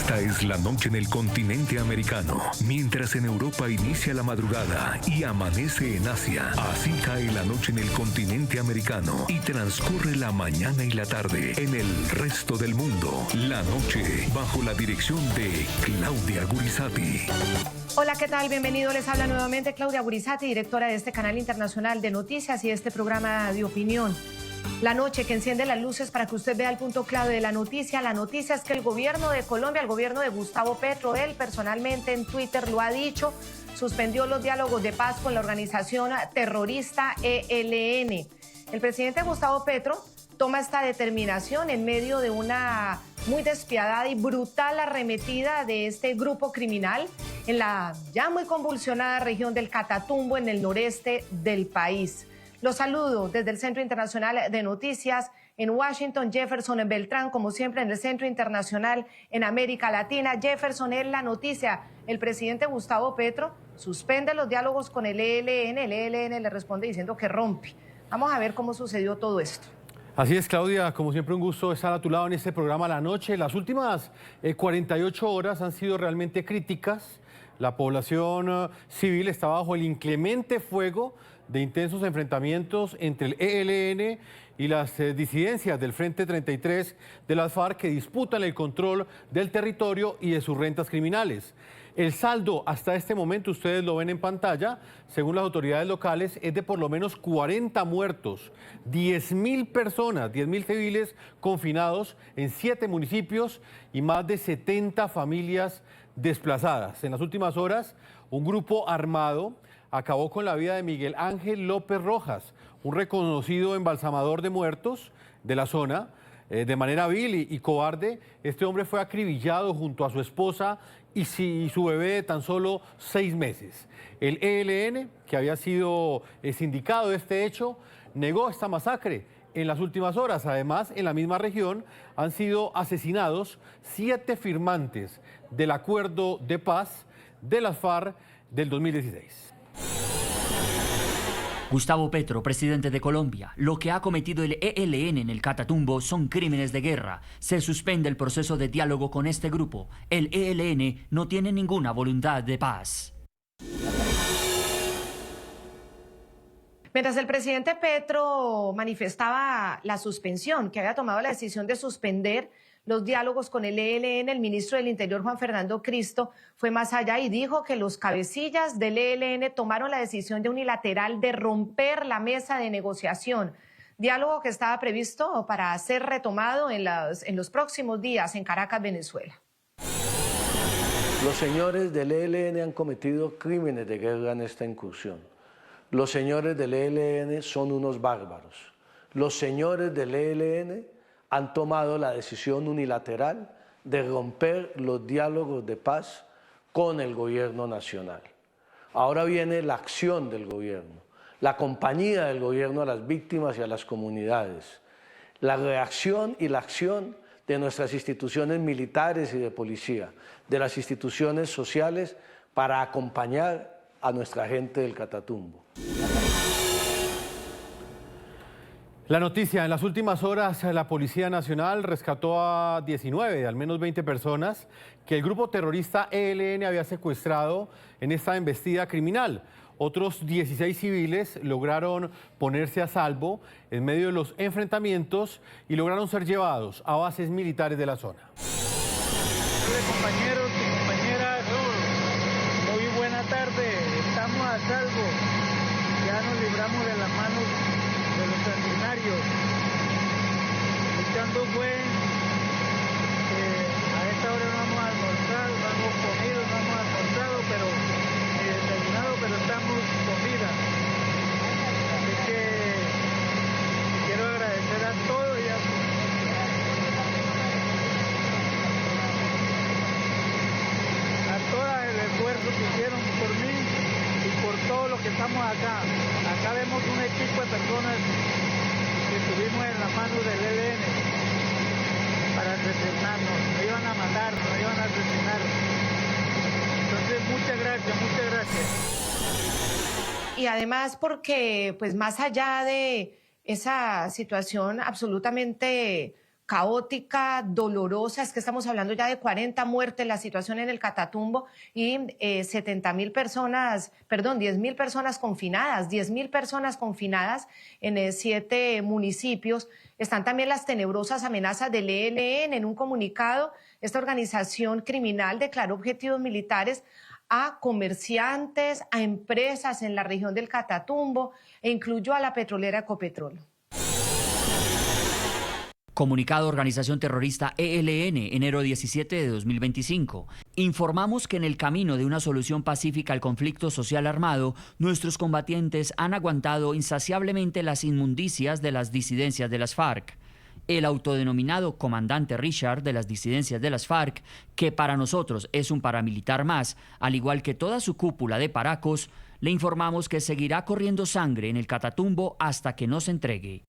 Esta es la noche en el continente americano. Mientras en Europa inicia la madrugada y amanece en Asia, así cae la noche en el continente americano y transcurre la mañana y la tarde en el resto del mundo. La noche bajo la dirección de Claudia Gurizati. Hola, ¿qué tal? Bienvenido. Les habla nuevamente Claudia Gurizati, directora de este canal internacional de noticias y este programa de opinión. La noche que enciende las luces para que usted vea el punto clave de la noticia. La noticia es que el gobierno de Colombia, el gobierno de Gustavo Petro, él personalmente en Twitter lo ha dicho, suspendió los diálogos de paz con la organización terrorista ELN. El presidente Gustavo Petro toma esta determinación en medio de una muy despiadada y brutal arremetida de este grupo criminal en la ya muy convulsionada región del Catatumbo, en el noreste del país. Los saludo desde el Centro Internacional de Noticias en Washington, Jefferson en Beltrán, como siempre en el Centro Internacional en América Latina. Jefferson, es la noticia. El presidente Gustavo Petro suspende los diálogos con el ELN. El ELN le responde diciendo que rompe. Vamos a ver cómo sucedió todo esto. Así es, Claudia, como siempre un gusto estar a tu lado en este programa La Noche. Las últimas 48 horas han sido realmente críticas. La población civil está bajo el inclemente fuego de intensos enfrentamientos entre el ELN y las disidencias del Frente 33 de las FARC que disputan el control del territorio y de sus rentas criminales. El saldo hasta este momento, ustedes lo ven en pantalla, según las autoridades locales, es de por lo menos 40 muertos, 10.000 personas, 10.000 civiles confinados en 7 municipios y más de 70 familias desplazadas. En las últimas horas, un grupo armado acabó con la vida de Miguel Ángel López Rojas, un reconocido embalsamador de muertos de la zona. De manera vil y cobarde, este hombre fue acribillado junto a su esposa y su bebé de tan solo 6 meses. El ELN, que había sido sindicado de este hecho, negó esta masacre en las últimas horas. Además, en la misma región han sido asesinados 7 firmantes del acuerdo de paz de las FARC del 2016. Gustavo Petro, presidente de Colombia, lo que ha cometido el ELN en el Catatumbo son crímenes de guerra. Se suspende el proceso de diálogo con este grupo. El ELN no tiene ninguna voluntad de paz. Mientras el presidente Petro manifestaba la suspensión, que había tomado la decisión de suspender los diálogos con el ELN, el ministro del Interior, Juan Fernando Cristo, fue más allá y dijo que los cabecillas del ELN tomaron la decisión de unilateral de romper la mesa de negociación. Diálogo que estaba previsto para ser retomado en los próximos días en Caracas, Venezuela. Los señores del ELN han cometido crímenes de guerra en esta incursión. Los señores del ELN son unos bárbaros. Los señores del ELN han tomado la decisión unilateral de romper los diálogos de paz con el gobierno nacional. Ahora viene la acción del gobierno, la compañía del gobierno a las víctimas y a las comunidades, la reacción y la acción de nuestras instituciones militares y de policía, de las instituciones sociales para acompañar a nuestra gente del Catatumbo. La noticia, en las últimas horas la Policía Nacional rescató a 19 de al menos 20 personas que el grupo terrorista ELN había secuestrado en esta embestida criminal. Otros 16 civiles lograron ponerse a salvo en medio de los enfrentamientos y lograron ser llevados a bases militares de la zona. Compañeros y compañeras, muy buena tarde, estamos a salvo, ya nos libramos de las manos de los sanguinarios. Echando fue a esta hora no vamos a almorzar, no hemos comido, no hemos almorzado, pero desayunado, pero estamos con vida. Así que quiero agradecer a todos y a todas el esfuerzo que hicieron por mí y por todos los que estamos acá. Acá vemos un equipo de personas que estuvimos en la mano del ELN para representarnos. Nos iban a matar, nos iban a asesinar. Entonces, muchas gracias, muchas gracias. Y además porque, pues más allá de esa situación absolutamente caótica, dolorosa. Es que estamos hablando ya de 40 muertes, la situación en el Catatumbo, y 10.000 personas confinadas, 10.000 personas confinadas en 7 municipios. Están también las tenebrosas amenazas del ELN. En un comunicado, esta organización criminal declaró objetivos militares a comerciantes, a empresas en la región del Catatumbo e incluyó a la petrolera Ecopetrol. Comunicado organización terrorista ELN, enero 17 de 2025. Informamos que en el camino de una solución pacífica al conflicto social armado, nuestros combatientes han aguantado insaciablemente las inmundicias de las disidencias de las FARC. El autodenominado comandante Richard de las disidencias de las FARC, que para nosotros es un paramilitar más, al igual que toda su cúpula de paracos, le informamos que seguirá corriendo sangre en el Catatumbo hasta que no se entregue.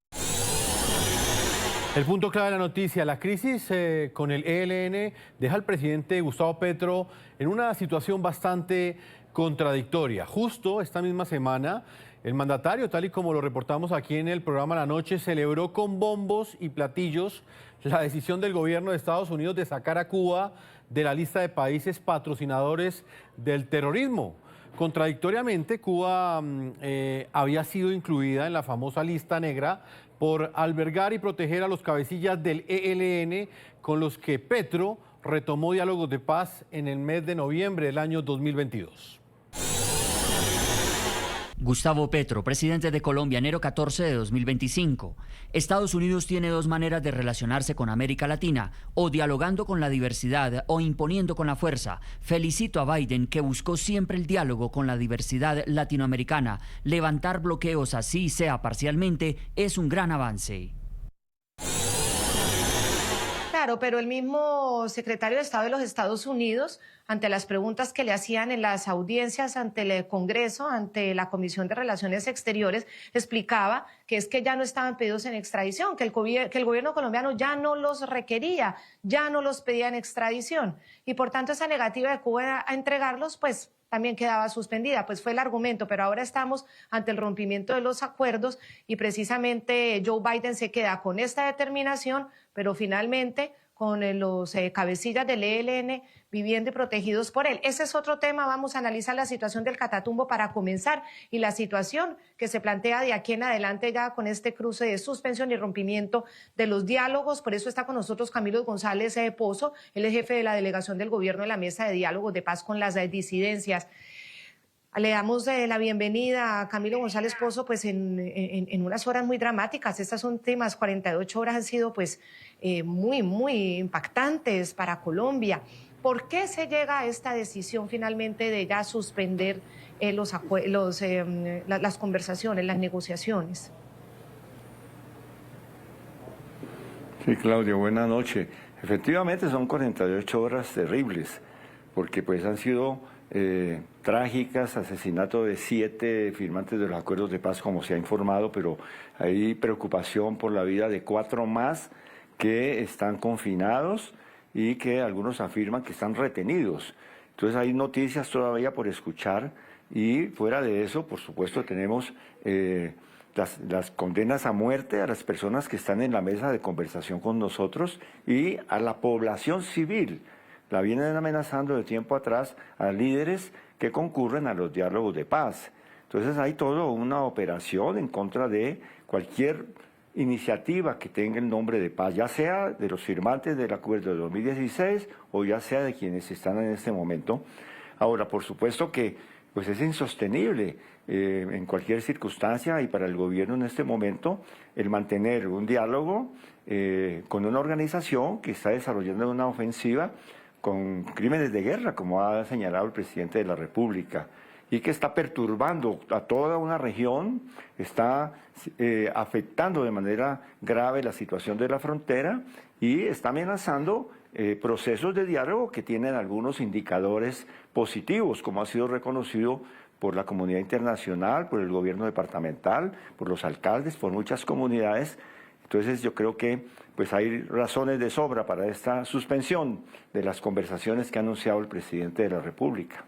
El punto clave de la noticia, la crisis con el ELN deja al presidente Gustavo Petro en una situación bastante contradictoria. Justo esta misma semana, el mandatario, tal y como lo reportamos aquí en el programa La Noche, celebró con bombos y platillos la decisión del gobierno de Estados Unidos de sacar a Cuba de la lista de países patrocinadores del terrorismo. Contradictoriamente, Cuba había sido incluida en la famosa lista negra por albergar y proteger a los cabecillas del ELN, con los que Petro retomó diálogos de paz en el mes de noviembre del año 2022. Gustavo Petro, presidente de Colombia, enero 14 de 2025. Estados Unidos tiene 2 maneras de relacionarse con América Latina, o dialogando con la diversidad o imponiendo con la fuerza. Felicito a Biden, que buscó siempre el diálogo con la diversidad latinoamericana. Levantar bloqueos, así sea parcialmente, es un gran avance. Claro, pero el mismo secretario de Estado de los Estados Unidos, ante las preguntas que le hacían en las audiencias ante el Congreso, ante la Comisión de Relaciones Exteriores, explicaba que es que ya no estaban pedidos en extradición, que el gobierno colombiano ya no los requería, ya no los pedía en extradición. Y por tanto esa negativa de Cuba a entregarlos, pues también quedaba suspendida, pues fue el argumento, pero ahora estamos ante el rompimiento de los acuerdos y precisamente Joe Biden se queda con esta determinación, pero finalmente con los cabecillas del ELN viviendo y protegidos por él. Ese es otro tema, vamos a analizar la situación del Catatumbo para comenzar y la situación que se plantea de aquí en adelante ya con este cruce de suspensión y rompimiento de los diálogos. Por eso está con nosotros Camilo González Pozo, él es jefe de la delegación del gobierno de la Mesa de Diálogos de Paz con las disidencias. Le damos la bienvenida a Camilo González Pozo, pues en unas horas muy dramáticas. Estas últimas 48 horas han sido pues muy impactantes para Colombia. ¿Por qué se llega a esta decisión finalmente de ya suspender las conversaciones, las negociaciones? Sí, Claudia, buenas noches. Efectivamente son 48 horas terribles, porque pues han sido trágicas, asesinato de 7 firmantes de los acuerdos de paz, como se ha informado, pero hay preocupación por la vida de 4 más que están confinados y que algunos afirman que están retenidos. Entonces hay noticias todavía por escuchar y fuera de eso, por supuesto, tenemos las condenas a muerte a las personas que están en la mesa de conversación con nosotros y a la población civil. La vienen amenazando de tiempo atrás a líderes que concurren a los diálogos de paz. Entonces hay toda una operación en contra de cualquier iniciativa que tenga el nombre de paz, ya sea de los firmantes del acuerdo de 2016 o ya sea de quienes están en este momento. Ahora, por supuesto que pues es insostenible en cualquier circunstancia y para el gobierno en este momento el mantener un diálogo con una organización que está desarrollando una ofensiva con crímenes de guerra, como ha señalado el presidente de la República, y que está perturbando a toda una región, está afectando de manera grave la situación de la frontera y está amenazando procesos de diálogo que tienen algunos indicadores positivos, como ha sido reconocido por la comunidad internacional, por el gobierno departamental, por los alcaldes, por muchas comunidades. Entonces yo creo que pues hay razones de sobra para esta suspensión de las conversaciones que ha anunciado el presidente de la República.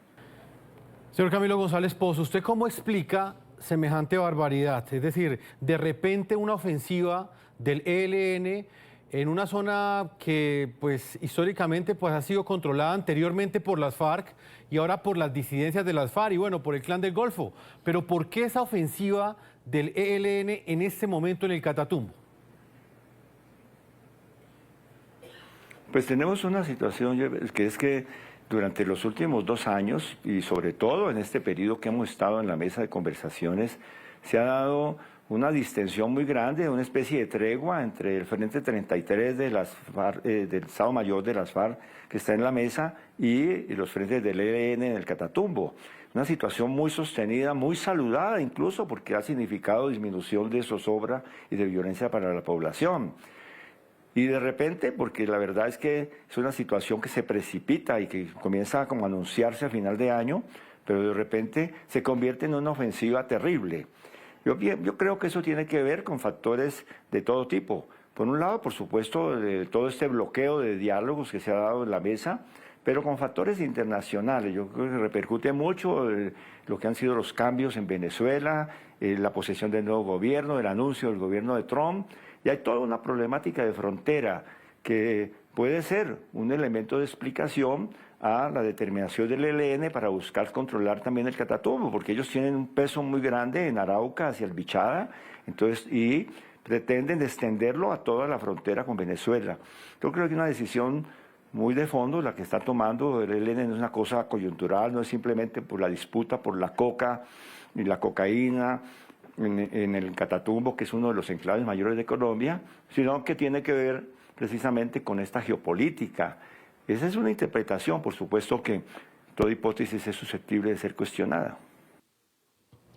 Señor Camilo González Pozo, ¿usted cómo explica semejante barbaridad? Es decir, de repente una ofensiva del ELN en una zona que pues históricamente pues ha sido controlada anteriormente por las FARC y ahora por las disidencias de las FARC y bueno, por el Clan del Golfo. Pero ¿por qué esa ofensiva del ELN en este momento en el Catatumbo? Pues tenemos una situación que es que durante los últimos 2 años y sobre todo en este periodo que hemos estado en la mesa de conversaciones, se ha dado una distensión muy grande, una especie de tregua entre el Frente 33 de las FARC, del Estado Mayor de las FARC, que está en la mesa, y los frentes del ELN en el Catatumbo. Una situación muy sostenida, muy saludada incluso, porque ha significado disminución de zozobra y de violencia para la población. Y de repente, porque la verdad es que es una situación que se precipita y que comienza como a anunciarse a final de año, pero de repente se convierte en una ofensiva terrible. Yo creo que eso tiene que ver con factores de todo tipo. Por un lado, por supuesto, de todo este bloqueo de diálogos que se ha dado en la mesa, pero con factores internacionales. Yo creo que repercute mucho lo que han sido los cambios en Venezuela, la posesión del nuevo gobierno, el anuncio del gobierno de Trump. Y hay toda una problemática de frontera que puede ser un elemento de explicación a la determinación del ELN para buscar controlar también el Catatumbo, porque ellos tienen un peso muy grande en Arauca hacia el Bichada, entonces, y pretenden extenderlo a toda la frontera con Venezuela. Yo creo que es una decisión muy de fondo la que está tomando el ELN, no es una cosa coyuntural, no es simplemente por la disputa por la coca y la cocaína en el Catatumbo, que es uno de los enclaves mayores de Colombia, sino que tiene que ver precisamente con esta geopolítica. Esa es una interpretación, por supuesto que toda hipótesis es susceptible de ser cuestionada.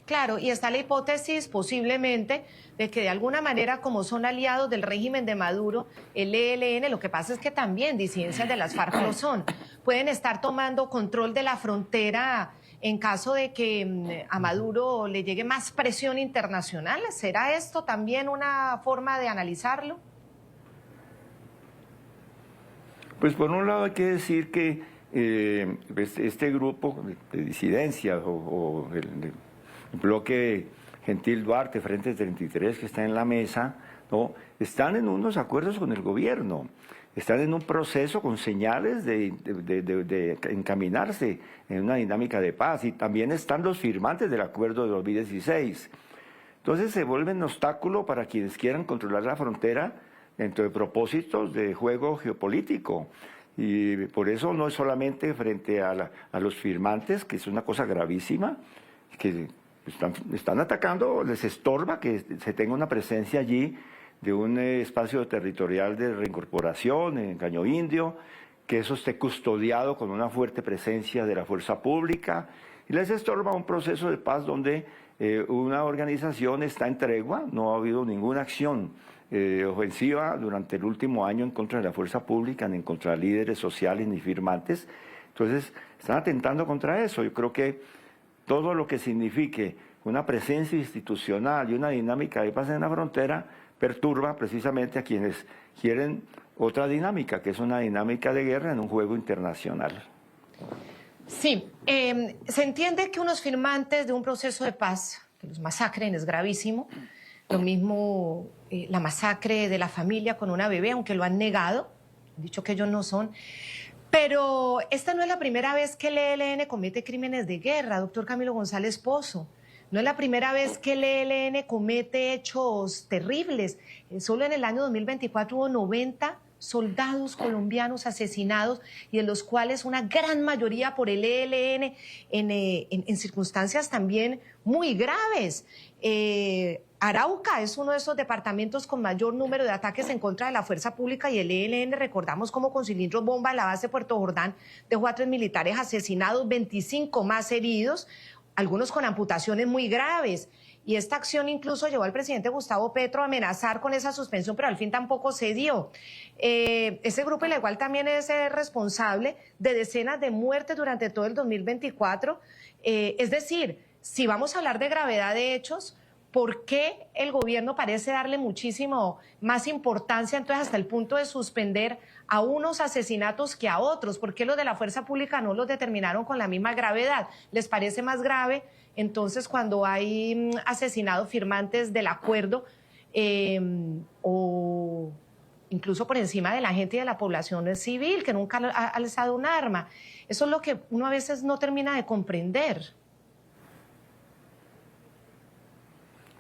Claro, y está la hipótesis posiblemente de que de alguna manera, como son aliados del régimen de Maduro, el ELN, lo que pasa es que también disidencias de las FARC lo son, pueden estar tomando control de la frontera en caso de que a Maduro le llegue más presión internacional. ¿Será esto también una forma de analizarlo? Pues por un lado hay que decir que este grupo de disidencias o el bloque Gentil Duarte, Frente 33, que está en la mesa, ¿no?, están en unos acuerdos con el gobierno, están en un proceso con señales de encaminarse en una dinámica de paz, y también están los firmantes del acuerdo de 2016. Entonces se vuelven obstáculo para quienes quieran controlar la frontera dentro de propósitos de juego geopolítico. Y por eso no es solamente frente a los firmantes, que es una cosa gravísima, que están atacando, les estorba que se tenga una presencia allí de un espacio territorial de reincorporación en Caño Indio, que eso esté custodiado con una fuerte presencia de la fuerza pública, y les estorba un proceso de paz donde una organización está en tregua, no ha habido ninguna acción ofensiva durante el último año en contra de la fuerza pública, ni en contra de líderes sociales ni firmantes. Entonces, están atentando contra eso. Yo creo que todo lo que signifique una presencia institucional y una dinámica de paz en la frontera perturba precisamente a quienes quieren otra dinámica, que es una dinámica de guerra en un juego internacional. Sí, se entiende que unos firmantes de un proceso de paz, que los masacren es gravísimo, lo mismo la masacre de la familia con una bebé, aunque lo han negado, han dicho que ellos no son. Pero esta no es la primera vez que el ELN comete crímenes de guerra, doctor Camilo González Pozo. No es la primera vez que el ELN comete hechos terribles. Solo en el año 2024 hubo 90 soldados colombianos asesinados, y de los cuales una gran mayoría por el ELN en circunstancias también muy graves. Arauca es uno de esos departamentos con mayor número de ataques en contra de la fuerza pública, y el ELN, recordamos cómo con cilindros bomba en la base de Puerto Jordán dejó a 3 militares asesinados, 25 más heridos, algunos con amputaciones muy graves. Y esta acción incluso llevó al presidente Gustavo Petro a amenazar con esa suspensión, pero al fin tampoco se dio. Ese grupo ilegal también es responsable de decenas de muertes durante todo el 2024. Es decir, si vamos a hablar de gravedad de hechos, ¿por qué el gobierno parece darle muchísimo más importancia, entonces hasta el punto de suspender a unos asesinatos que a otros? ¿Por qué los de la fuerza pública no los determinaron con la misma gravedad? ¿Les parece más grave entonces cuando hay asesinados firmantes del acuerdo, o incluso por encima de la gente y de la población civil, que nunca ha alzado un arma. Eso es lo que uno a veces no termina de comprender.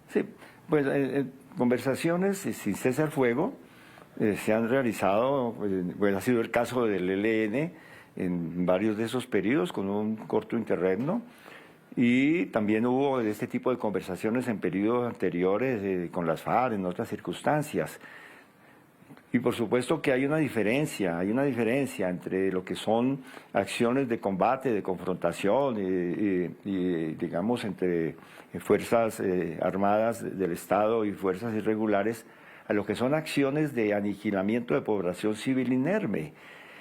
Sí, pues conversaciones sin cesar fuego se han realizado, pues ha sido el caso del ELN en varios de esos periodos con un corto interregno, y también hubo este tipo de conversaciones en periodos anteriores con las FARC, en otras circunstancias. Y por supuesto que hay una diferencia entre lo que son acciones de combate, de confrontación, y digamos, entre fuerzas armadas del Estado y fuerzas irregulares, a lo que son acciones de aniquilamiento de población civil inerme.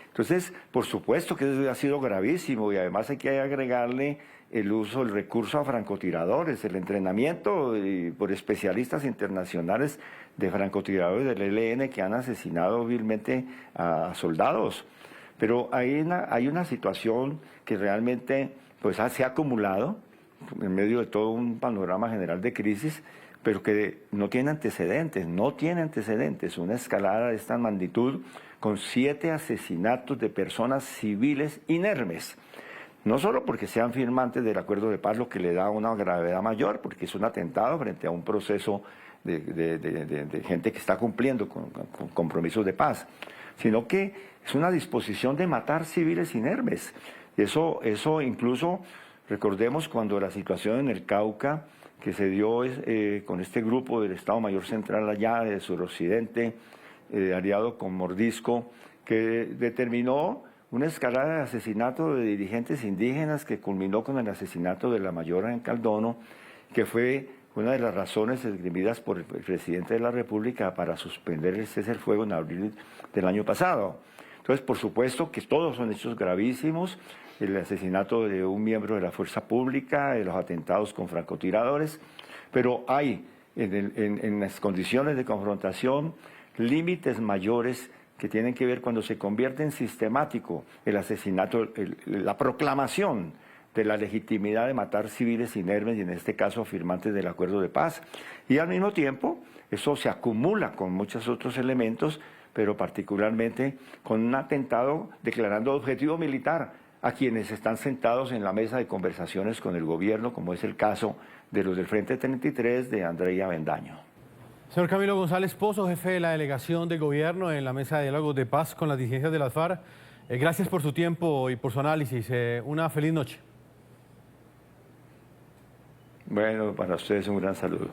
Entonces, por supuesto que eso ha sido gravísimo, y además hay que agregarle el uso, el recurso a francotiradores, el entrenamiento por especialistas internacionales de francotiradores del ELN que han asesinado vilmente a soldados. Pero hay una situación que realmente pues, se ha acumulado en medio de todo un panorama general de crisis, pero que no tiene antecedentes, una escalada de esta magnitud con 7 asesinatos de personas civiles inermes. No solo porque sean firmantes del acuerdo de paz, lo que le da una gravedad mayor, porque es un atentado frente a un proceso de gente que está cumpliendo con compromisos de paz, sino que es una disposición de matar civiles inermes. Eso incluso, recordemos cuando la situación en el Cauca, que se dio con este grupo del Estado Mayor Central allá, del suroccidente, aliado con Mordisco, que determinó una escalada de asesinato de dirigentes indígenas que culminó con el asesinato de la mayora en Caldono, que fue una de las razones esgrimidas por el presidente de la República para suspender el cese del fuego en abril del año pasado. Entonces, por supuesto que todos son hechos gravísimos, el asesinato de un miembro de la fuerza pública, los atentados con francotiradores, pero hay en las condiciones de confrontación límites mayores que tienen que ver cuando se convierte en sistemático el asesinato, la proclamación de la legitimidad de matar civiles inermes, y en este caso firmantes del acuerdo de paz. Y al mismo tiempo, eso se acumula con muchos otros elementos, pero particularmente con un atentado declarando objetivo militar a quienes están sentados en la mesa de conversaciones con el gobierno, como es el caso de los del Frente 33 de Andrea Bendaño. Señor Camilo González Pozo, jefe de la delegación del gobierno en la mesa de diálogos de paz con las disidencias de las FARC, gracias por su tiempo y por su análisis. Una feliz noche. Bueno, para ustedes un gran saludo.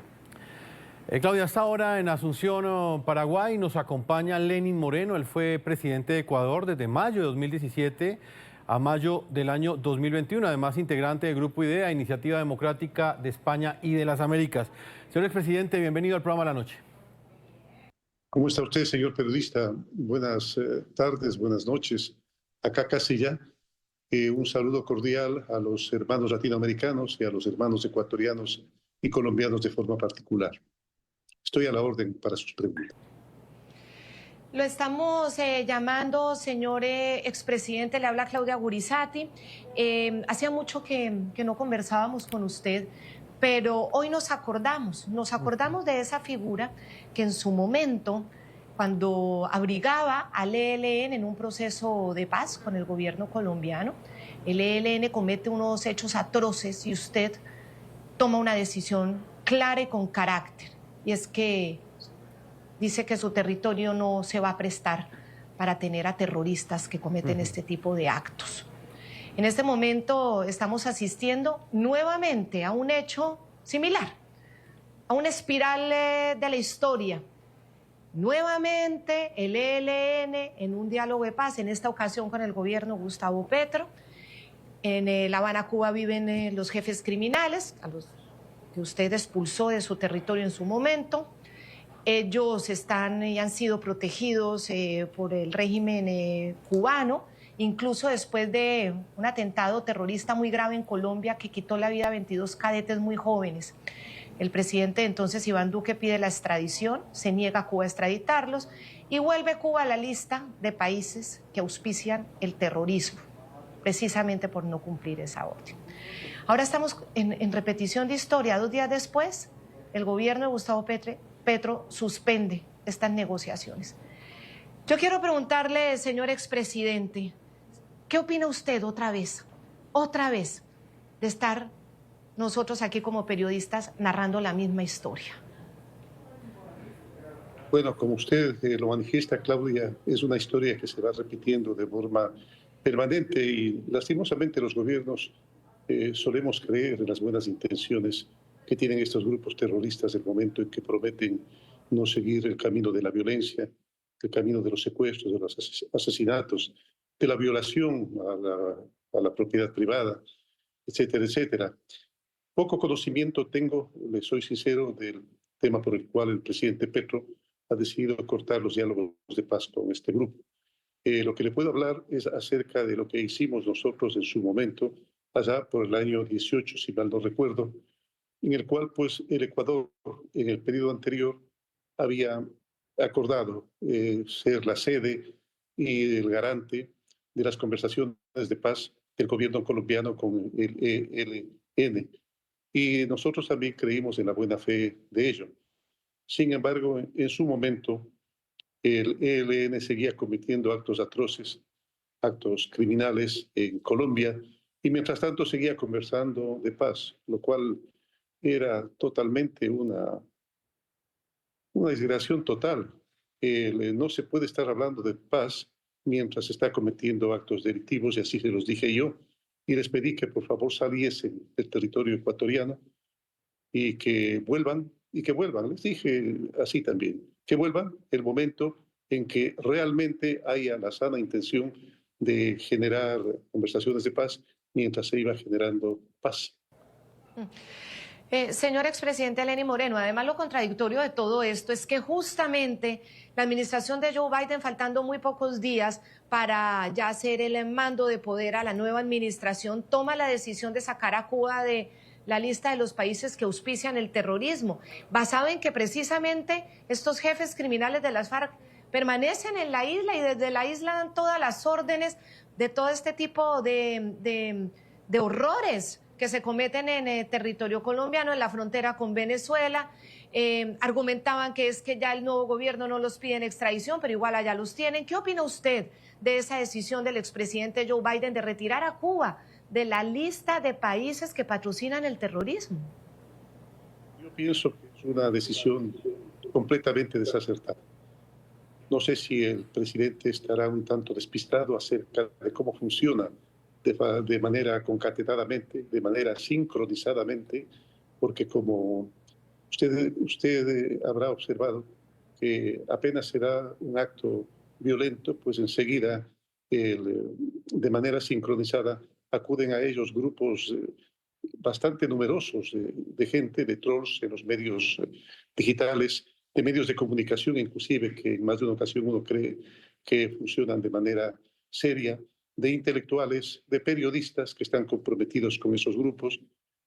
Claudia, hasta ahora en Asunción, Paraguay, nos acompaña Lenín Moreno. Él fue presidente de Ecuador desde mayo de 2017 a mayo del año 2021, además integrante del Grupo IDEA, Iniciativa Democrática de España y de las Américas. Señor expresidente, bienvenido al programa La Noche. ¿Cómo está usted, señor periodista? Buenas tardes, buenas noches. Acá casi ya. Un saludo cordial a los hermanos latinoamericanos y a los hermanos ecuatorianos y colombianos de forma particular. Estoy a la orden para sus preguntas. Lo estamos llamando, señor expresidente, le habla Claudia Gurizati. Hacía mucho que no conversábamos con usted, pero hoy nos acordamos de esa figura que en su momento, cuando abrigaba al ELN en un proceso de paz con el gobierno colombiano, el ELN comete unos hechos atroces y usted toma una decisión clara y con carácter, y es que dice que su territorio no se va a prestar para tener a terroristas que cometen este tipo de actos. En este momento estamos asistiendo nuevamente a un hecho similar, a una espiral de la historia. Nuevamente el ELN en un diálogo de paz, en esta ocasión con el gobierno Gustavo Petro. En La Habana, Cuba, viven los jefes criminales, a los que usted expulsó de su territorio en su momento. Ellos están y han sido protegidos por el régimen cubano, incluso después de un atentado terrorista muy grave en Colombia que quitó la vida a 22 cadetes muy jóvenes. El presidente entonces, Iván Duque, pide la extradición, se niega a Cuba a extraditarlos y vuelve Cuba a la lista de países que auspician el terrorismo, precisamente por no cumplir esa orden. Ahora estamos en repetición de historia. 2 días después, el gobierno de Gustavo Petro suspende estas negociaciones. Yo quiero preguntarle, señor expresidente, ¿qué opina usted otra vez, de estar nosotros aquí como periodistas narrando la misma historia? Bueno, como usted lo manifiesta, Claudia, es una historia que se va repitiendo de forma permanente y lastimosamente los gobiernos solemos creer en las buenas intenciones que tienen estos grupos terroristas del momento en que prometen no seguir el camino de la violencia, el camino de los secuestros, de los asesinatos, de la violación a la propiedad privada, etcétera, etcétera. Poco conocimiento tengo, le soy sincero, del tema por el cual el presidente Petro ha decidido cortar los diálogos de paz con este grupo. Lo que le puedo hablar es acerca de lo que hicimos nosotros en su momento, allá por el año 18, si mal no recuerdo, en el cual pues el Ecuador en el periodo anterior había acordado ser la sede y el garante de las conversaciones de paz del gobierno colombiano con el ELN. Y nosotros también creímos en la buena fe de ello. Sin embargo, en su momento, el ELN seguía cometiendo actos atroces, actos criminales en Colombia, y mientras tanto seguía conversando de paz, lo cual era totalmente una desviación total. No se puede estar hablando de paz mientras está cometiendo actos delictivos, y así se los dije yo, y les pedí que por favor saliesen del territorio ecuatoriano y que vuelvan, les dije así también, que vuelvan el momento en que realmente haya la sana intención de generar conversaciones de paz mientras se iba generando paz. Señor expresidente Lenín Moreno, además lo contradictorio de todo esto es que justamente la administración de Joe Biden, faltando muy pocos días para ya hacer el mando de poder a la nueva administración, toma la decisión de sacar a Cuba de la lista de los países que auspician el terrorismo, basado en que precisamente estos jefes criminales de las FARC permanecen en la isla y desde la isla dan todas las órdenes de todo este tipo de horrores que se cometen en territorio colombiano, en la frontera con Venezuela. Argumentaban que es que ya el nuevo gobierno no los pide en extradición, pero igual allá los tienen. ¿Qué opina usted de esa decisión del expresidente Joe Biden de retirar a Cuba de la lista de países que patrocinan el terrorismo? Yo pienso que es una decisión completamente desacertada. No sé si el presidente estará un tanto despistado acerca de cómo funciona de manera concatenadamente, de manera sincronizadamente, porque como usted habrá observado que apenas será un acto violento, pues enseguida de manera sincronizada acuden a ellos grupos bastante numerosos de gente, de trolls en los medios digitales, de medios de comunicación inclusive, que en más de una ocasión uno cree que funcionan de manera seria, de intelectuales, de periodistas que están comprometidos con esos grupos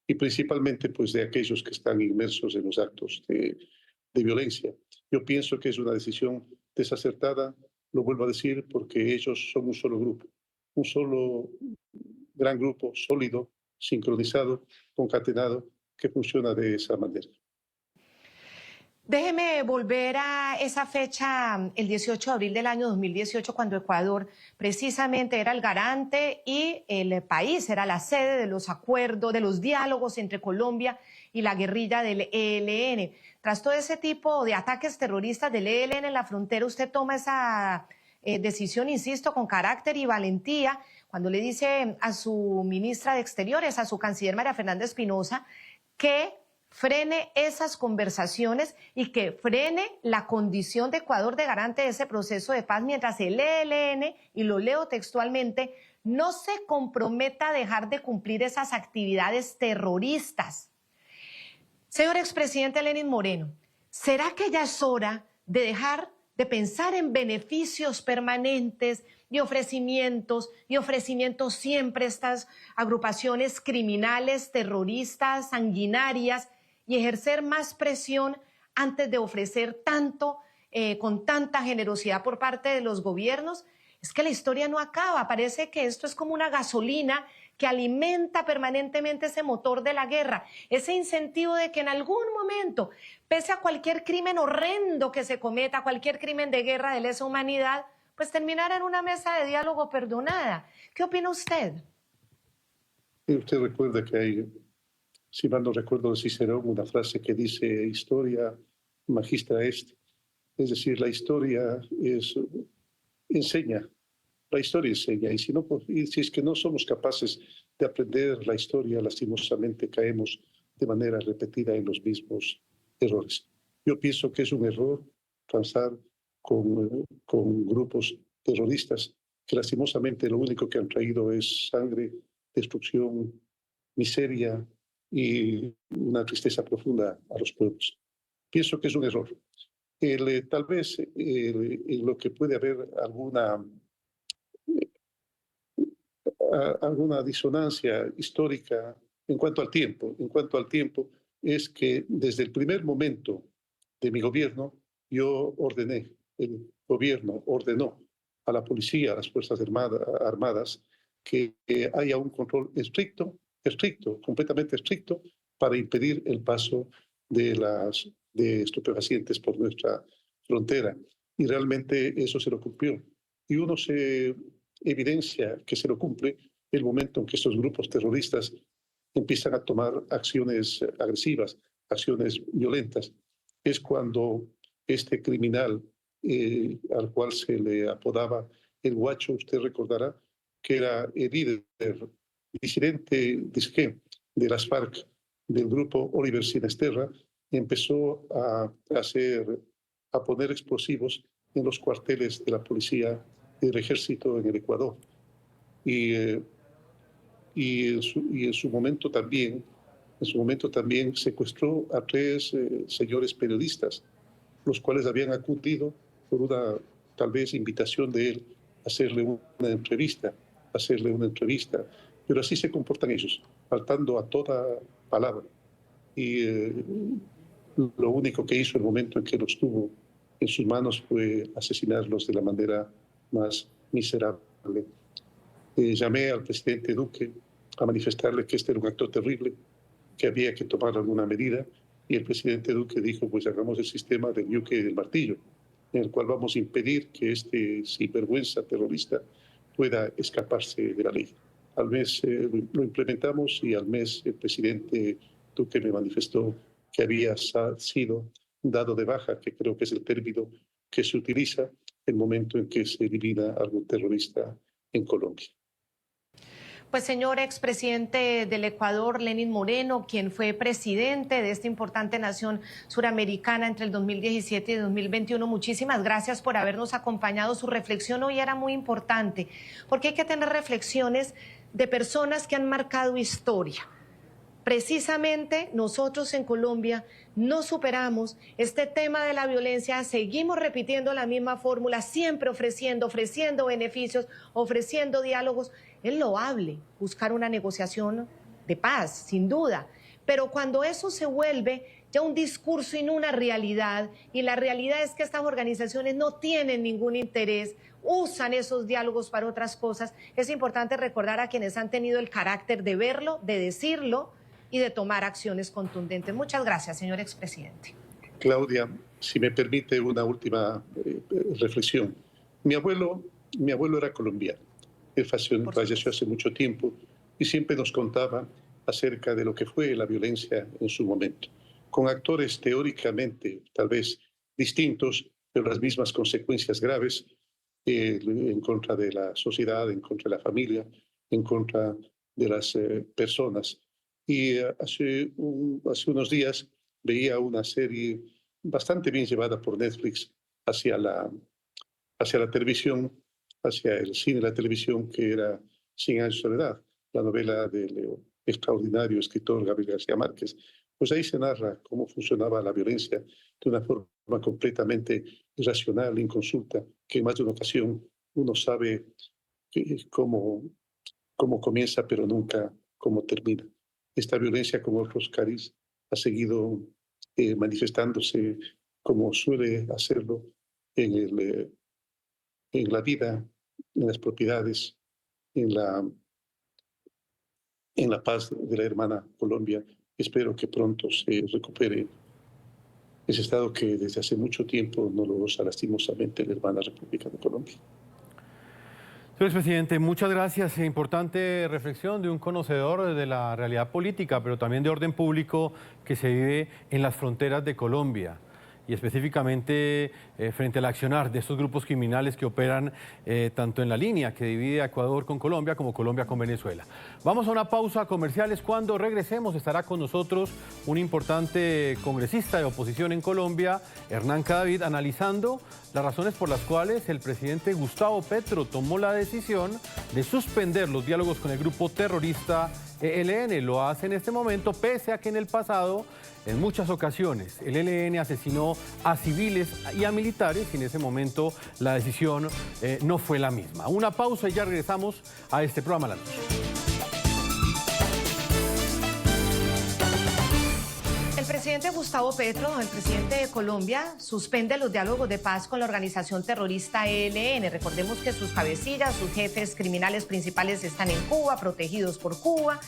y principalmente pues de aquellos que están inmersos en los actos de violencia. Yo pienso que es una decisión desacertada, lo vuelvo a decir, porque ellos son un solo grupo, un solo gran grupo sólido, sincronizado, concatenado, que funciona de esa manera. Déjeme volver a esa fecha, el 18 de abril del año 2018, cuando Ecuador precisamente era el garante y el país era la sede de los acuerdos, de los diálogos entre Colombia y la guerrilla del ELN. Tras todo ese tipo de ataques terroristas del ELN en la frontera, usted toma esa decisión, insisto, con carácter y valentía, cuando le dice a su ministra de Exteriores, a su canciller María Fernanda Espinosa, que frene esas conversaciones y que frene la condición de Ecuador de garante de ese proceso de paz, mientras el ELN, y lo leo textualmente, no se comprometa a dejar de cumplir esas actividades terroristas. Señor expresidente Lenín Moreno, ¿será que ya es hora de dejar de pensar en beneficios permanentes y ofrecimientos siempre a estas agrupaciones criminales, terroristas, sanguinarias, y ejercer más presión antes de ofrecer tanto, con tanta generosidad por parte de los gobiernos? Es que la historia no acaba, parece que esto es como una gasolina que alimenta permanentemente ese motor de la guerra, ese incentivo de que en algún momento, pese a cualquier crimen horrendo que se cometa, cualquier crimen de guerra de lesa humanidad, pues terminara en una mesa de diálogo perdonada. ¿Qué opina usted? Y usted recuerda que hay, si mal no recuerdo de Cicerón, una frase que dice historia magistra est, es decir, la historia enseña, la historia enseña, y si es que no somos capaces de aprender la historia, lastimosamente caemos de manera repetida en los mismos errores. Yo pienso que es un error transar con grupos terroristas que lastimosamente lo único que han traído es sangre, destrucción, miseria y una tristeza profunda a los pueblos. Pienso que es un error. Tal vez en lo que puede haber alguna disonancia histórica en cuanto al tiempo, es que desde el primer momento de mi gobierno, el gobierno ordenó a la policía, a las Fuerzas Armadas, que haya un control estricto, completamente estricto, para impedir el paso de estupefacientes por nuestra frontera. Y realmente eso se lo cumplió. Y uno se evidencia que se lo cumple el momento en que estos grupos terroristas empiezan a tomar acciones agresivas, acciones violentas. Es cuando este criminal al cual se le apodaba el Guacho, usted recordará que era el líder disidente de las FARC, del grupo Oliver Sinesterra, empezó a poner explosivos en los cuarteles de la policía y del ejército en el Ecuador. Y en su momento también secuestró a 3 señores periodistas, los cuales habían acudido por una tal vez invitación de él a hacerle una entrevista, pero así se comportan ellos, faltando a toda palabra. Y lo único que hizo el momento en que los tuvo en sus manos fue asesinarlos de la manera más miserable. Llamé al presidente Duque a manifestarle que este era un acto terrible, que había que tomar alguna medida, y el presidente Duque dijo, pues hagamos el sistema del yunque y del martillo, en el cual vamos a impedir que este sinvergüenza terrorista pueda escaparse de la ley. Al mes lo implementamos y al mes el presidente Duque me manifestó que había sido dado de baja, que creo que es el término que se utiliza en el momento en que se elimina a algún terrorista en Colombia. Pues señor expresidente del Ecuador, Lenín Moreno, quien fue presidente de esta importante nación suramericana entre el 2017 y 2021, muchísimas gracias por habernos acompañado. Su reflexión hoy era muy importante, porque hay que tener reflexiones de personas que han marcado historia. Precisamente nosotros en Colombia no superamos este tema de la violencia, seguimos repitiendo la misma fórmula, siempre ofreciendo beneficios, ofreciendo diálogos. Es loable buscar una negociación de paz, sin duda, pero cuando eso se vuelve ya un discurso y no una realidad, y la realidad es que estas organizaciones no tienen ningún interés, usan esos diálogos para otras cosas, es importante recordar a quienes han tenido el carácter de verlo, de decirlo y de tomar acciones contundentes. Muchas gracias, señor expresidente. Claudia, si me permite una última reflexión. Mi abuelo era colombiano. Él falleció hace mucho tiempo y siempre nos contaba acerca de lo que fue la violencia en su momento, con actores teóricamente tal vez distintos, pero las mismas consecuencias graves en contra de la sociedad, en contra de la familia, en contra de las personas. Y hace unos días veía una serie bastante bien llevada por Netflix hacia la televisión, hacia el cine y la televisión, que era 100 años de soledad, la novela del extraordinario escritor Gabriel García Márquez. Pues ahí se narra cómo funcionaba la violencia de una forma completamente irracional, inconsulta, que en más de una ocasión uno sabe cómo comienza, pero nunca cómo termina. Esta violencia, como otros cariz, ha seguido manifestándose como suele hacerlo en la vida, en las propiedades, en en la paz de la hermana Colombia. Espero que pronto se recupere ese estado que desde hace mucho tiempo no lo goza lastimosamente la hermana República de Colombia. Señor presidente, muchas gracias. Importante reflexión de un conocedor de la realidad política, pero también de orden público que se vive en las fronteras de Colombia y específicamente frente al accionar de estos grupos criminales que operan tanto en la línea que divide a Ecuador con Colombia como Colombia con Venezuela. Vamos a una pausa comerciales. Cuando regresemos estará con nosotros un importante congresista de oposición en Colombia, Hernán Cadavid, analizando las razones por las cuales el presidente Gustavo Petro tomó la decisión de suspender los diálogos con el grupo terrorista ELN. Lo hace en este momento, pese a que en el pasado, en muchas ocasiones, el ELN asesinó a civiles y a militares y en ese momento la decisión no fue la misma. Una pausa y ya regresamos a este programa La Noche. El presidente Gustavo Petro, el presidente de Colombia, suspende los diálogos de paz con la organización terrorista ELN. Recordemos que sus cabecillas, sus jefes criminales principales están en Cuba, protegidos por Cuba.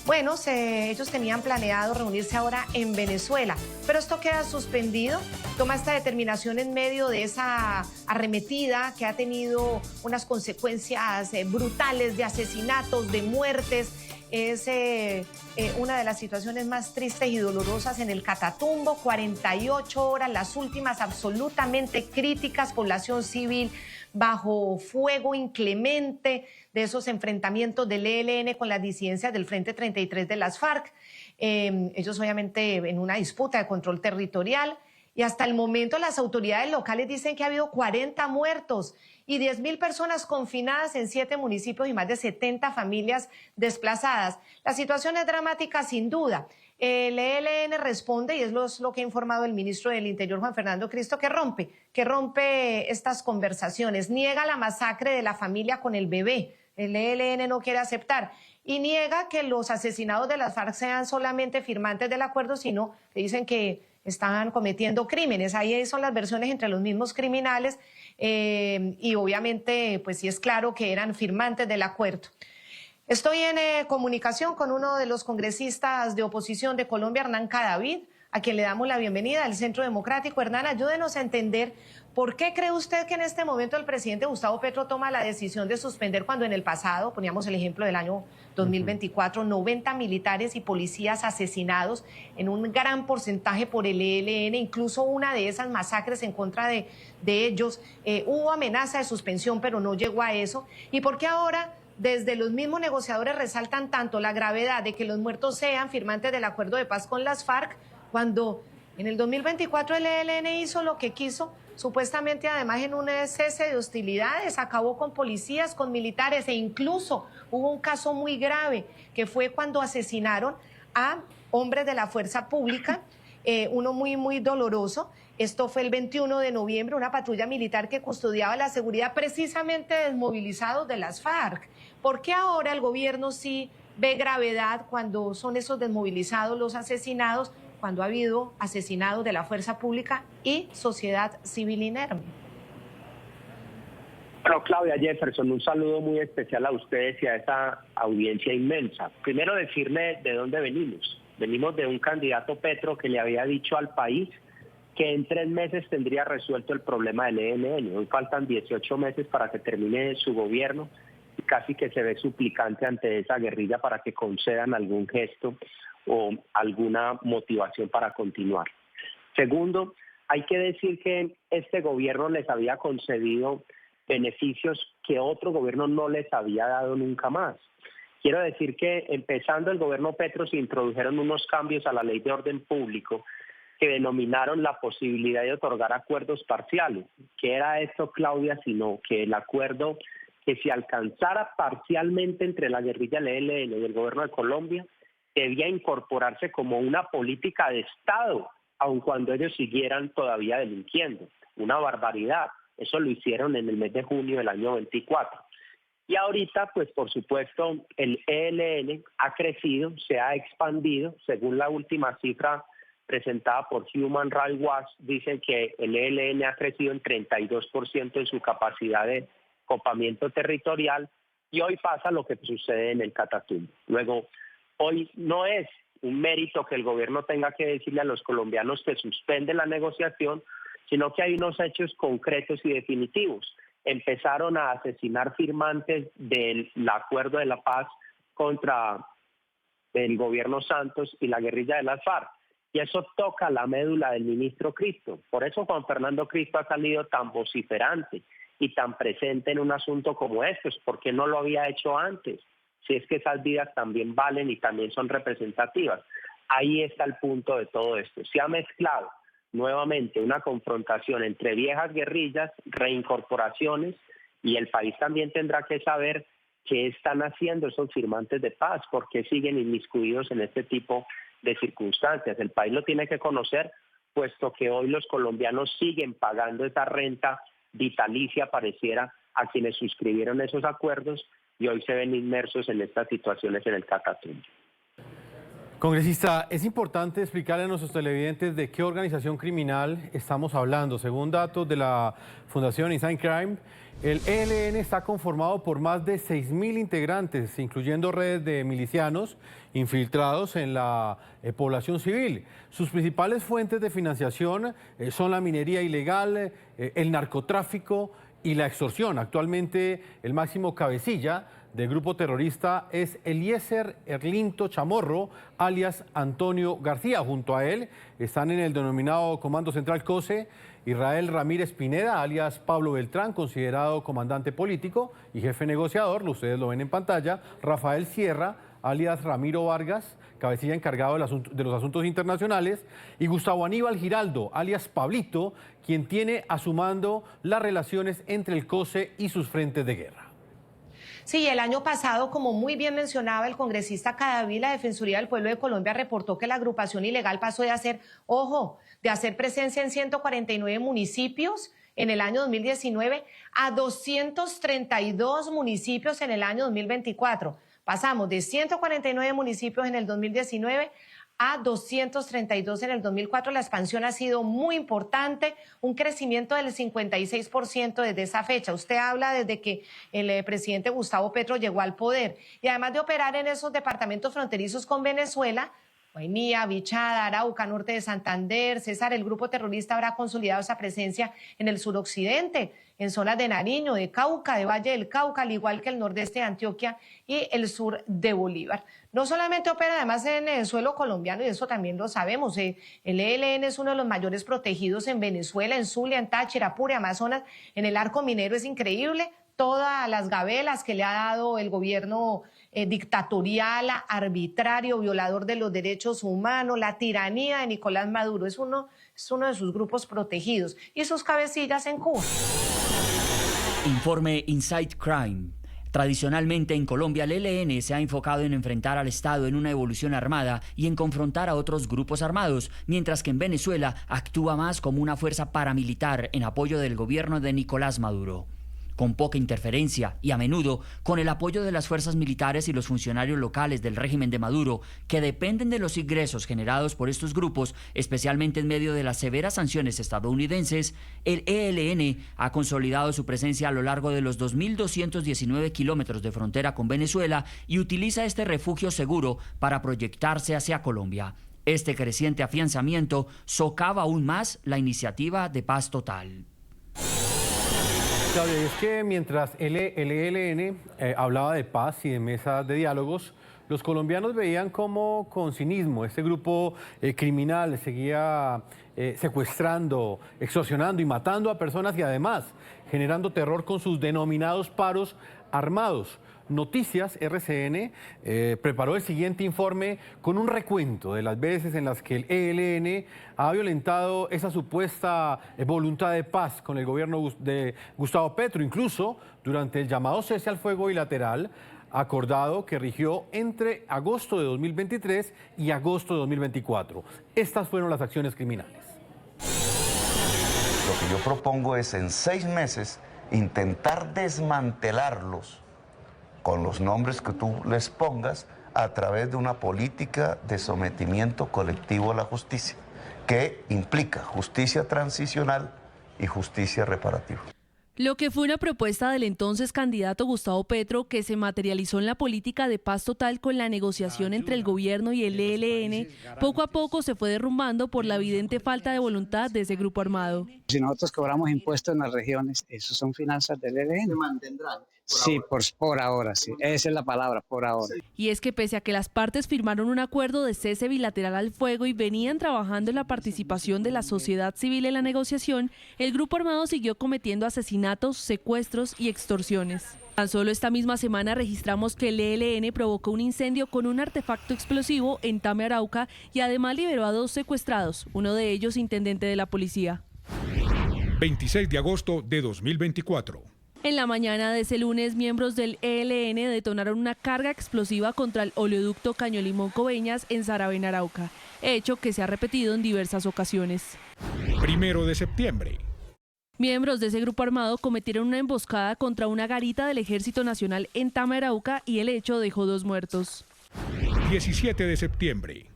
Bueno, ellos tenían planeado reunirse ahora en Venezuela, pero esto queda suspendido. Toma esta determinación en medio de esa arremetida que ha tenido unas consecuencias brutales de asesinatos, de muertes. Es una de las situaciones más tristes y dolorosas en el Catatumbo. 48 horas, las últimas absolutamente críticas, población civil bajo fuego inclemente de esos enfrentamientos del ELN con las disidencias del Frente 33 de las FARC. Ellos obviamente en una disputa de control territorial y hasta el momento las autoridades locales dicen que ha habido 40 muertos y 10.000 personas confinadas en 7 municipios y más de 70 familias desplazadas. La situación es dramática sin duda. El ELN responde, y es lo que ha informado el ministro del Interior, Juan Fernando Cristo, que rompe estas conversaciones, niega la masacre de la familia con el bebé. El ELN no quiere aceptar y niega que los asesinados de las FARC sean solamente firmantes del acuerdo, sino que dicen que estaban cometiendo crímenes. Ahí son las versiones entre los mismos criminales y obviamente pues sí es claro que eran firmantes del acuerdo. Estoy en comunicación con uno de los congresistas de oposición de Colombia, Hernán Cadavid, a quien le damos la bienvenida al Centro Democrático. Hernán, ayúdenos a entender por qué cree usted que en este momento el presidente Gustavo Petro toma la decisión de suspender cuando en el pasado, poníamos el ejemplo del año 2024, 90 militares y policías asesinados en un gran porcentaje por el ELN, incluso una de esas masacres en contra de ellos. Hubo amenaza de suspensión, pero no llegó a eso. ¿Y por qué ahora desde los mismos negociadores resaltan tanto la gravedad de que los muertos sean firmantes del acuerdo de paz con las FARC, cuando en el 2024 el ELN hizo lo que quiso, supuestamente además en un cese de hostilidades, acabó con policías, con militares e incluso hubo un caso muy grave que fue cuando asesinaron a hombres de la fuerza pública, uno muy doloroso. Esto fue el 21 de noviembre, una patrulla militar que custodiaba la seguridad precisamente de desmovilizados de las FARC. ¿Por qué ahora el gobierno sí ve gravedad cuando son esos desmovilizados los asesinados, cuando ha habido asesinados de la fuerza pública y sociedad civil inerme? Bueno, Claudia, Jefferson, un saludo muy especial a ustedes y a esa audiencia inmensa. Primero decirle de dónde venimos. Venimos de un candidato Petro que le había dicho al país que en 3 meses tendría resuelto el problema del ELN. Hoy faltan 18 meses para que termine su gobierno y casi que se ve suplicante ante esa guerrilla para que concedan algún gesto o alguna motivación para continuar. Segundo, hay que decir que este gobierno les había concedido beneficios que otro gobierno no les había dado nunca más. Quiero decir que empezando el gobierno Petro se introdujeron unos cambios a la ley de orden público que denominaron la posibilidad de otorgar acuerdos parciales. ¿Qué era esto, Claudia? Sino que el acuerdo que se alcanzara parcialmente entre la guerrilla del ELN y el gobierno de Colombia debía incorporarse como una política de Estado, aun cuando ellos siguieran todavía delinquiendo. Una barbaridad. Eso lo hicieron en el mes de junio del año 24. Y ahorita, pues por supuesto, el ELN ha crecido, se ha expandido. Según la última cifra presentada por Human Rights Watch, dicen que el ELN ha crecido en 32% en su capacidad de copamiento territorial y hoy pasa lo que sucede en el Catatumbo. Luego, hoy no es un mérito que el gobierno tenga que decirle a los colombianos que suspende la negociación, sino que hay unos hechos concretos y definitivos. Empezaron a asesinar firmantes del acuerdo de la paz contra el gobierno Santos y la guerrilla de las FARC. Y eso toca la médula del ministro Cristo. Por eso Juan Fernando Cristo ha salido tan vociferante y tan presente en un asunto como estos, porque no lo había hecho antes. Si es que esas vidas también valen y también son representativas. Ahí está el punto de todo esto. Se ha mezclado nuevamente una confrontación entre viejas guerrillas, reincorporaciones, y el país también tendrá que saber qué están haciendo esos firmantes de paz, por qué siguen inmiscuidos en este tipo de circunstancias. El país lo tiene que conocer, puesto que hoy los colombianos siguen pagando esa renta vitalicia, pareciera, a quienes suscribieron esos acuerdos y hoy se ven inmersos en estas situaciones en el Catatumbo. Congresista, es importante explicarle a nuestros televidentes de qué organización criminal estamos hablando. Según datos de la Fundación Inside Crime, el ELN está conformado por más de 6.000 integrantes, incluyendo redes de milicianos infiltrados en la población civil. Sus principales fuentes de financiación son la minería ilegal, el narcotráfico y la extorsión. Actualmente el máximo cabecilla del grupo terrorista es Eliezer Erlinto Chamorro, alias Antonio García. Junto a él están en el denominado Comando Central COSE Israel Ramírez Pineda, alias Pablo Beltrán, considerado comandante político y jefe negociador, ustedes lo ven en pantalla, Rafael Sierra, alias Ramiro Vargas, cabecilla encargado de los asuntos internacionales, y Gustavo Aníbal Giraldo, alias Pablito, quien tiene a su mando las relaciones entre el COSE y sus frentes de guerra. Sí, el año pasado, como muy bien mencionaba el congresista Cadaví, la Defensoría del Pueblo de Colombia reportó que la agrupación ilegal pasó de hacer, de hacer presencia en 149 municipios en el año 2019 a 232 municipios en el año 2024. Pasamos de 149 municipios en el 2019 a 232 en el 2004. La expansión ha sido muy importante, un crecimiento del 56% desde esa fecha. Usted habla desde que el presidente Gustavo Petro llegó al poder. Y además de operar en esos departamentos fronterizos con Venezuela, Guainía, Bichada, Arauca, norte de Santander, César, el grupo terrorista habrá consolidado esa presencia en el suroccidente, en zonas de Nariño, de Cauca, de Valle del Cauca, al igual que el nordeste de Antioquia y el sur de Bolívar. No solamente opera además en el suelo colombiano, y eso también lo sabemos, el ELN es uno de los mayores protegidos en Venezuela, en Zulia, en Táchira, Apure, Amazonas, en el arco minero. Es increíble todas las gabelas que le ha dado el gobierno dictatorial, arbitrario, violador de los derechos humanos, la tiranía de Nicolás Maduro. Es uno de sus grupos protegidos y sus cabecillas en Cuba. Informe Inside Crime. Tradicionalmente en Colombia el ELN se ha enfocado en enfrentar al Estado en una evolución armada y en confrontar a otros grupos armados, mientras que en Venezuela actúa más como una fuerza paramilitar en apoyo del gobierno de Nicolás Maduro. Con poca interferencia y a menudo con el apoyo de las fuerzas militares y los funcionarios locales del régimen de Maduro, que dependen de los ingresos generados por estos grupos, especialmente en medio de las severas sanciones estadounidenses, el ELN ha consolidado su presencia a lo largo de los 2.219 kilómetros de frontera con Venezuela y utiliza este refugio seguro para proyectarse hacia Colombia. Este creciente afianzamiento socava aún más la iniciativa de paz total. Claudia, y es que mientras el ELN hablaba de paz y de mesas de diálogos, los colombianos veían cómo con cinismo este grupo criminal seguía secuestrando, extorsionando y matando a personas y además generando terror con sus denominados paros armados. Noticias RCN preparó el siguiente informe con un recuento de las veces en las que el ELN ha violentado esa supuesta voluntad de paz con el gobierno de Gustavo Petro, incluso durante el llamado cese al fuego bilateral acordado que rigió entre agosto de 2023 y agosto de 2024. Estas fueron las acciones criminales. Lo que yo propongo es en 6 meses intentar desmantelarlos con los nombres que tú les pongas a través de una política de sometimiento colectivo a la justicia, que implica justicia transicional y justicia reparativa. Lo que fue una propuesta del entonces candidato Gustavo Petro, que se materializó en la política de paz total con la negociación entre el gobierno y el ELN, poco a poco se fue derrumbando por la evidente falta de voluntad de ese grupo armado. Si nosotros cobramos impuestos en las regiones, ¿eso son finanzas del ELN? ¿Se mantendrán? Sí, por ahora, sí. Esa es la palabra, por ahora. Y es que pese a que las partes firmaron un acuerdo de cese bilateral al fuego y venían trabajando en la participación de la sociedad civil en la negociación, el grupo armado siguió cometiendo asesinatos, secuestros y extorsiones. Tan solo esta misma semana registramos que el ELN provocó un incendio con un artefacto explosivo en Tame, Arauca, y además liberó a 2 secuestrados, uno de ellos intendente de la policía. 26 de agosto de 2024. En la mañana de ese lunes, miembros del ELN detonaron una carga explosiva contra el oleoducto Caño-Limón-Coveñas en Saravena, Arauca, hecho que se ha repetido en diversas ocasiones. 1 de septiembre. Miembros de ese grupo armado cometieron una emboscada contra una garita del Ejército Nacional en Tame, Arauca, y el hecho dejó 2 muertos. 17 de septiembre.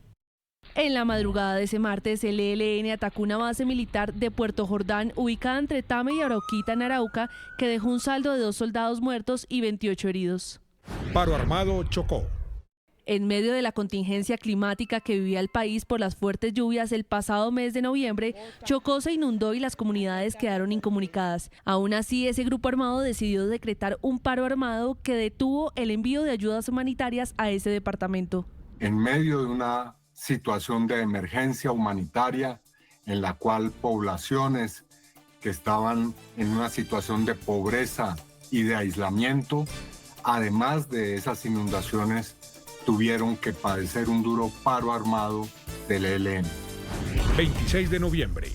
En la madrugada de ese martes, el ELN atacó una base militar de Puerto Jordán ubicada entre Tame y Arauquita, en Arauca, que dejó un saldo de 2 soldados muertos y 28 heridos. Paro armado Chocó. En medio de la contingencia climática que vivía el país por las fuertes lluvias el pasado mes de noviembre, Chocó se inundó y las comunidades quedaron incomunicadas. Aún así, ese grupo armado decidió decretar un paro armado que detuvo el envío de ayudas humanitarias a ese departamento. En medio de una situación de emergencia humanitaria en la cual poblaciones que estaban en una situación de pobreza y de aislamiento, además de esas inundaciones, tuvieron que padecer un duro paro armado del ELN. 26 de noviembre.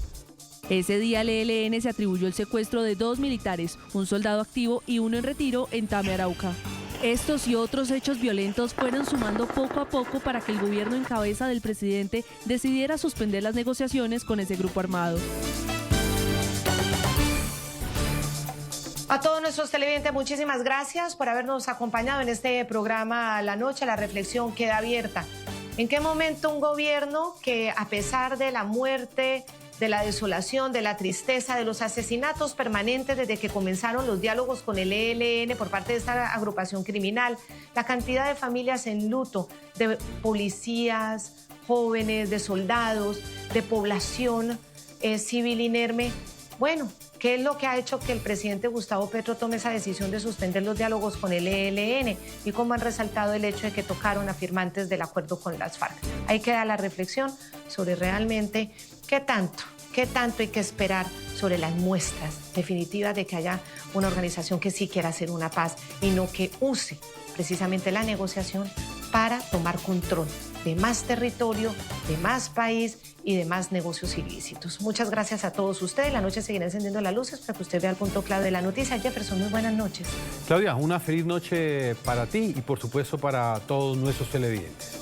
Ese día el ELN se atribuyó el secuestro de 2 militares, un soldado activo y uno en retiro en Tame, Arauca. Estos y otros hechos violentos fueron sumando poco a poco para que el gobierno en cabeza del presidente decidiera suspender las negociaciones con ese grupo armado. A todos nuestros televidentes, muchísimas gracias por habernos acompañado en este programa a la noche. La reflexión queda abierta. ¿En qué momento un gobierno que, a pesar de la muerte, de la desolación, de la tristeza, de los asesinatos permanentes desde que comenzaron los diálogos con el ELN por parte de esta agrupación criminal, la cantidad de familias en luto, de policías, jóvenes, de soldados, de población civil inerme? Bueno, ¿qué es lo que ha hecho que el presidente Gustavo Petro tome esa decisión de suspender los diálogos con el ELN? Y cómo han resaltado el hecho de que tocaron a firmantes del acuerdo con las FARC. Ahí queda la reflexión sobre realmente qué tanto hay que esperar sobre las muestras definitivas de que haya una organización que sí quiera hacer una paz y no que use precisamente la negociación para tomar control de más territorio, de más país y de más negocios ilícitos. Muchas gracias a todos ustedes. La noche seguirá encendiendo las luces para que usted vea el punto clave de la noticia. Jefferson, muy buenas noches. Claudia, una feliz noche para ti y por supuesto para todos nuestros televidentes.